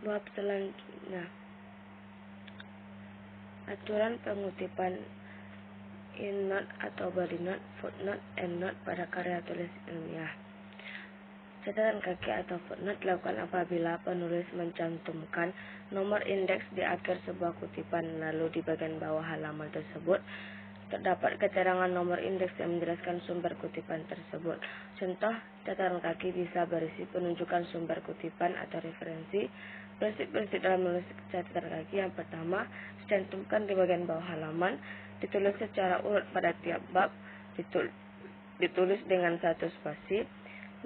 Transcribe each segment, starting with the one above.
Bab selanjutnya, aturan pengutipan in-note atau body note, footnote, endnote pada karya tulis ilmiah. Catatan kaki atau footnote dilakukan apabila penulis mencantumkan nomor indeks di akhir sebuah kutipan, lalu di bagian bawah halaman tersebut terdapat keterangan nomor indeks yang menjelaskan sumber kutipan tersebut. Contoh, catatan kaki bisa berisi penunjukan sumber kutipan atau referensi. Prinsip-prinsip dalam menulis catatan kaki: yang pertama, dicantumkan di bagian bawah halaman, ditulis secara urut pada tiap bab, ditulis dengan satu spasi.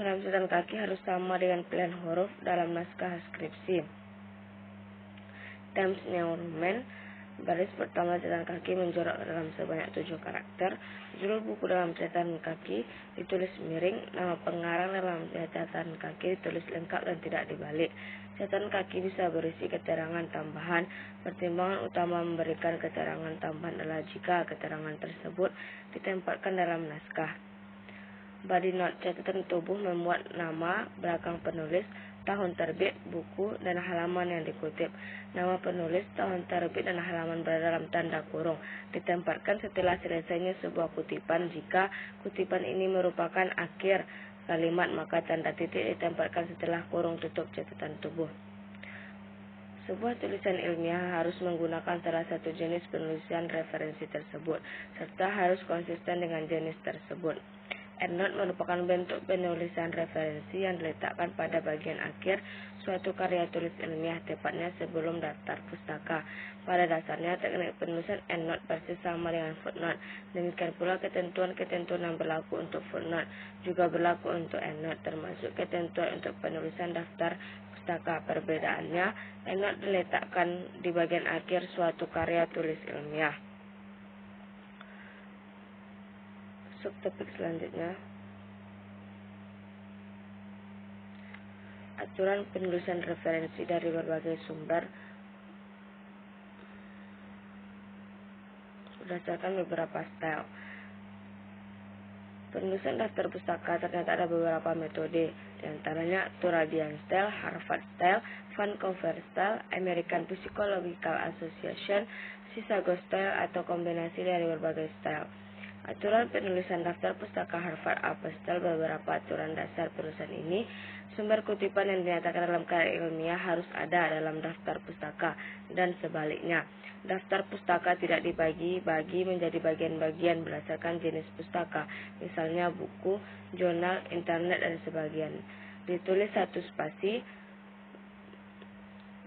Dalam catatan kaki harus sama dengan pilihan huruf dalam naskah skripsi. Times New Roman. Baris pertama catatan kaki menjorok dalam sebanyak 7 karakter. Judul buku dalam catatan kaki ditulis miring. Nama pengarang dalam catatan kaki ditulis lengkap dan tidak dibalik. Catatan kaki bisa berisi keterangan tambahan. Pertimbangan utama memberikan keterangan tambahan adalah jika keterangan tersebut ditempatkan dalam naskah. Body note, catatan tubuh memuat nama, belakang penulis, tahun terbit buku, dan halaman yang dikutip. Nama penulis, tahun terbit, dan halaman berada dalam tanda kurung. Ditempatkan setelah selesainya sebuah kutipan. Jika kutipan ini merupakan akhir kalimat, maka tanda titik ditempatkan setelah kurung tutup catatan tubuh. Sebuah tulisan ilmiah harus menggunakan salah satu jenis penulisan referensi tersebut, serta harus konsisten dengan jenis tersebut. Endnote merupakan bentuk penulisan referensi yang diletakkan pada bagian akhir suatu karya tulis ilmiah, tepatnya sebelum daftar pustaka. Pada dasarnya, teknik penulisan endnote persis sama dengan footnote. Demikian pula ketentuan-ketentuan yang berlaku untuk footnote juga berlaku untuk endnote, termasuk ketentuan untuk penulisan daftar pustaka. Perbedaannya, endnote diletakkan di bagian akhir suatu karya tulis ilmiah. Subtopik selanjutnya, aturan penulisan referensi dari berbagai sumber berdasarkan beberapa style. Penulisan daftar pustaka ternyata ada beberapa metode, diantaranya Turadian Style, Harvard Style, Vancouver Style, American Psychological Association, Chicago Style, atau kombinasi dari berbagai style. Aturan penulisan daftar pustaka Harvard Upper Style. Beberapa aturan dasar penulisan ini, sumber kutipan yang dinyatakan dalam karya ilmiah harus ada dalam daftar pustaka, dan sebaliknya. Daftar pustaka tidak dibagi-bagi menjadi bagian-bagian berdasarkan jenis pustaka, misalnya buku, jurnal, internet, dan sebagian. Ditulis satu spasi,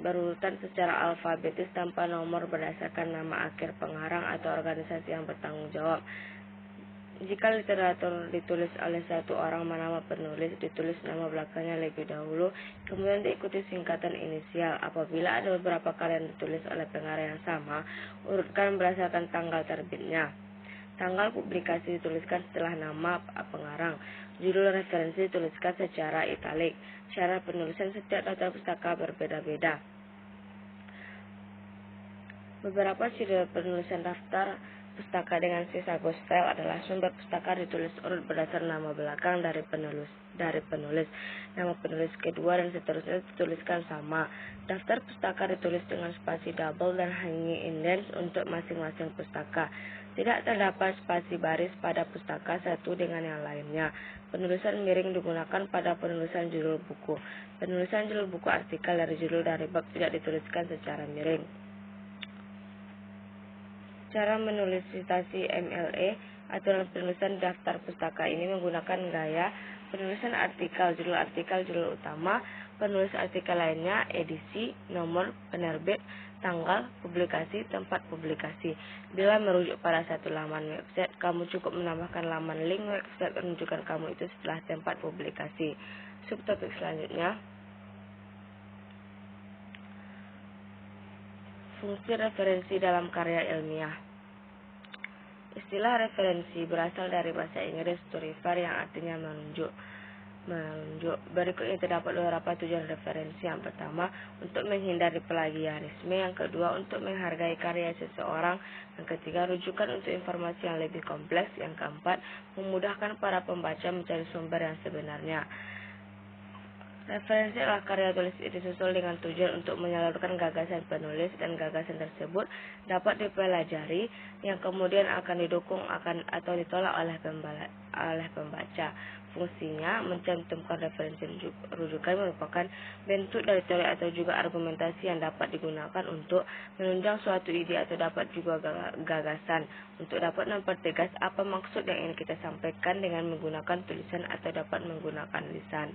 berurutan secara alfabetis tanpa nomor berdasarkan nama akhir pengarang atau organisasi yang bertanggung jawab. Jika literatur ditulis oleh satu orang nama penulis, ditulis nama belakangnya lebih dahulu, kemudian diikuti singkatan inisial. Apabila ada beberapa karya yang ditulis oleh pengarang yang sama, urutkan berdasarkan tanggal terbitnya. Tanggal publikasi dituliskan setelah nama pengarang. Judul referensi dituliskan secara italik. Cara penulisan setiap daftar pustaka berbeda-beda. Beberapa ciri penulisan daftar pustaka dengan Chicago Style adalah sumber pustaka ditulis urut berdasar nama belakang dari penulis. Nama penulis kedua dan seterusnya dituliskan sama. Daftar pustaka ditulis dengan spasi double dan hanging indents untuk masing-masing pustaka. Tidak terdapat spasi baris pada pustaka satu dengan yang lainnya. Penulisan miring digunakan pada penulisan judul buku. Penulisan judul buku artikel dari judul dari bab tidak dituliskan secara miring. Cara menulis citasi MLA. Aturan penulisan daftar pustaka ini menggunakan gaya penulisan artikel, judul utama, penulis artikel lainnya, edisi, nomor, penerbit, tanggal, publikasi, tempat publikasi. Bila merujuk pada satu laman website, kamu cukup menambahkan laman link website rujukan kamu itu setelah tempat publikasi. Subtopik selanjutnya, fungsi referensi dalam karya ilmiah. Istilah referensi berasal dari bahasa Inggris to refer yang artinya menunjuk. Berikut ini terdapat beberapa tujuan referensi. Yang pertama, untuk menghindari plagiarisme. Yang kedua, untuk menghargai karya seseorang. Yang ketiga, rujukan untuk informasi yang lebih kompleks. Yang keempat, memudahkan para pembaca mencari sumber yang sebenarnya. Referensi adalah karya tulis disusul dengan tujuan untuk menyalurkan gagasan penulis, dan gagasan tersebut dapat dipelajari yang kemudian akan didukung atau ditolak oleh pembaca. Fungsinya mencantumkan referensi rujukan merupakan bentuk dari teori atau juga argumentasi yang dapat digunakan untuk menunjang suatu ide atau dapat juga gagasan untuk dapat mempertegas apa maksud yang ingin kita sampaikan dengan menggunakan tulisan atau dapat menggunakan lisan.